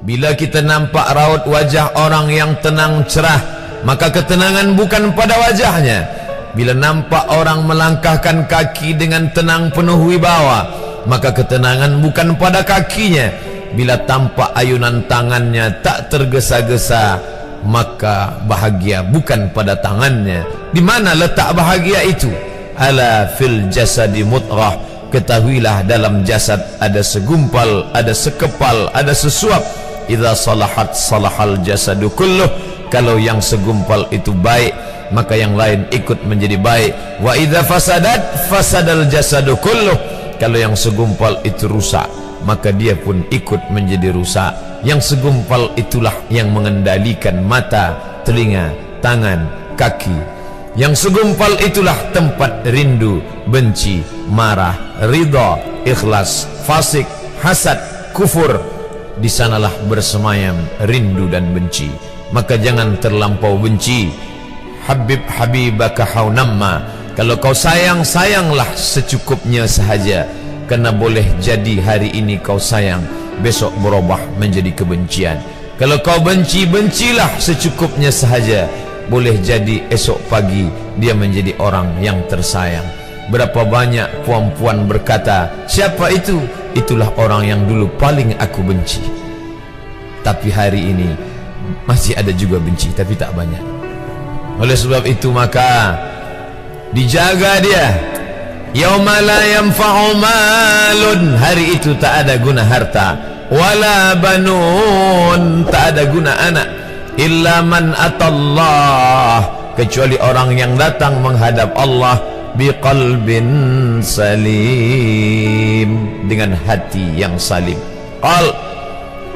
Bila kita nampak raut wajah orang yang tenang cerah, maka ketenangan bukan pada wajahnya. Bila nampak orang melangkahkan kaki dengan tenang penuh wibawa, maka ketenangan bukan pada kakinya. Bila tampak ayunan tangannya tak tergesa-gesa, maka bahagia bukan pada tangannya. Di mana letak bahagia itu? Ala fil jasadi mutrah. Ketahuilah dalam jasad ada segumpal, ada sekepal, ada sesuap. Idza salahat salahal jasadu kulluh. Kalau yang segumpal itu baik, maka yang lain ikut menjadi baik. Wa idza fasadat fasadal jasadu kulluh. Kalau yang segumpal itu rusak, maka dia pun ikut menjadi rusak. Yang segumpal itulah yang mengendalikan mata, telinga, tangan, kaki. Yang segumpal itulah tempat rindu, benci, marah, ridha, ikhlas, fasik, hasad, kufur. Di sanalah bersemayam rindu dan benci. Maka jangan terlampau benci. Habib habibaka haunamma. Kalau kau sayang, sayanglah secukupnya sahaja. Karena boleh jadi hari ini kau sayang, besok berubah menjadi kebencian. Kalau kau benci, bencilah secukupnya sahaja. Boleh jadi esok pagi dia menjadi orang yang tersayang. Berapa banyak puan-puan berkata, siapa itu? Itulah orang yang dulu paling aku benci. Tapi hari ini masih ada juga benci, tapi tak banyak. Oleh sebab itu maka dijaga dia. Yauma la yanfa'u malun. Hari itu tak ada guna harta, wala banun, tak ada guna anak, illa man atallah, kecuali orang yang datang menghadap Allah biqalbin salim, dengan hati yang salim.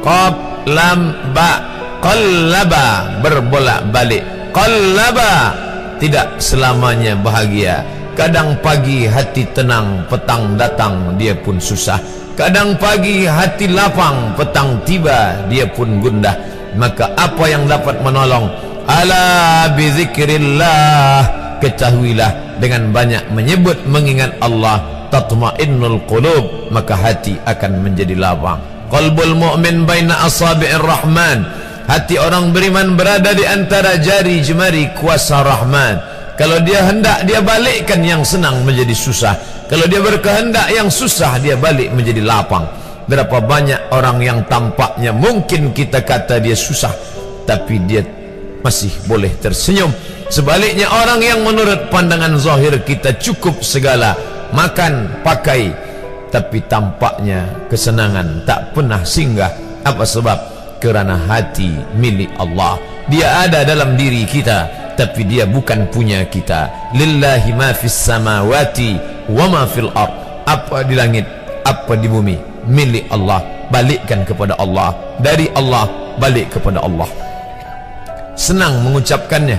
Qab lam ba, qallaba, berbolak-balik. Qallaba, tidak selamanya bahagia. Kadang pagi hati tenang, petang datang dia pun susah. Kadang pagi hati lapang, petang tiba dia pun gundah. Maka apa yang dapat menolong? Ala bizikrillah, ketahuilah dengan banyak menyebut mengingat Allah, tatma'innul qulub, maka hati akan menjadi lapang. Qalbul mu'min baina asabi'ir rahman, hati orang beriman berada di antara jari jemari kuasa Rahman. Kalau dia hendak, dia balikkan yang senang menjadi susah. Kalau dia berkehendak yang susah, dia balik menjadi lapang. Berapa banyak orang yang tampaknya mungkin kita kata dia susah, tapi dia masih boleh tersenyum. Sebaliknya orang yang menurut pandangan zahir kita cukup segala, makan, pakai, tapi tampaknya kesenangan tak pernah singgah. Apa sebab? Kerana hati milik Allah. Dia ada dalam diri kita, tapi dia bukan punya kita. Lillahi ma fis samawati wa ma fil ard. Apa di langit, apa di bumi, milik Allah. Balikkan kepada Allah, dari Allah balik kepada Allah. Senang mengucapkannya,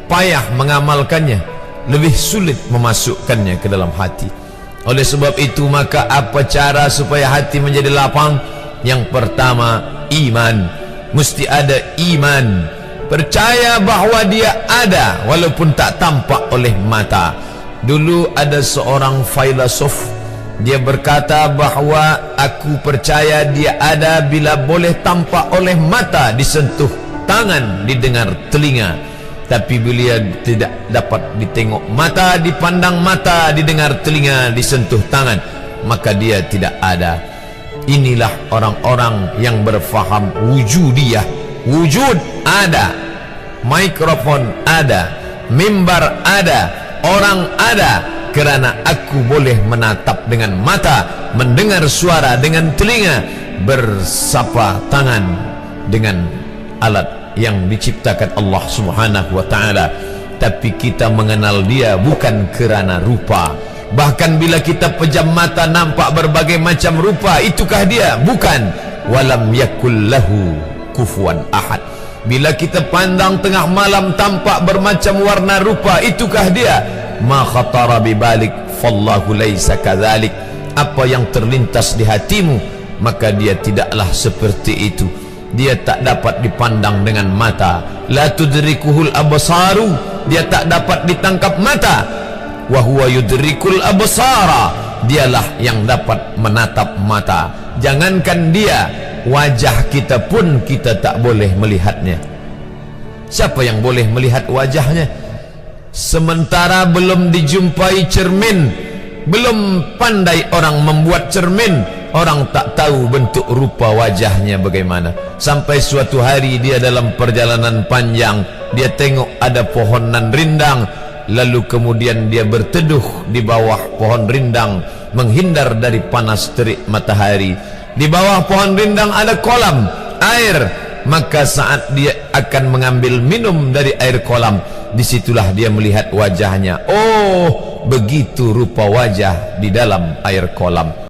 payah mengamalkannya, lebih sulit memasukkannya ke dalam hati. Oleh sebab itu maka apa cara supaya hati menjadi lapang? Yang pertama, iman. Mesti ada iman, percaya bahawa dia ada walaupun tak tampak oleh mata. Dulu ada seorang filosof, dia berkata bahawa aku percaya dia ada bila boleh tampak oleh mata, disentuh tangan, didengar telinga. Tapi bila tidak dapat ditengok mata, dipandang mata, didengar telinga, disentuh tangan, maka dia tidak ada. Inilah orang-orang yang berfaham wujudiyah. Wujud ada, mikrofon ada, mimbar ada, orang ada, kerana aku boleh menatap dengan mata, mendengar suara dengan telinga, bersapa tangan dengan alat yang diciptakan Allah Subhanahu wa ta'ala. Tapi kita mengenal dia bukan kerana rupa. Bahkan bila kita pejam mata nampak berbagai macam rupa, itukah dia? Bukan. Walam yakul lahu kufuwan ahad. Bila kita pandang tengah malam tampak bermacam warna rupa, itukah dia? Ma khatara bibalik fallahu laisa kadzalik. Apa yang terlintas di hatimu, maka dia tidaklah seperti itu. Dia tak dapat dipandang dengan mata. La tudrikuhul absaru, dia tak dapat ditangkap mata. Wa huwa yudrikul absara, dialah yang dapat menatap mata. Jangankan dia, wajah kita pun kita tak boleh melihatnya. Siapa yang boleh melihat wajahnya? Sementara belum dijumpai cermin, belum pandai orang membuat cermin, orang tak tahu bentuk rupa wajahnya bagaimana. Sampai suatu hari dia dalam perjalanan panjang, dia tengok ada pohonan rindang, lalu kemudian dia berteduh di bawah pohon rindang, menghindar dari panas terik matahari. Di bawah pohon rindang ada kolam air, maka saat dia akan mengambil minum dari air kolam, disitulah dia melihat wajahnya. Oh, begitu rupa wajah di dalam air kolam.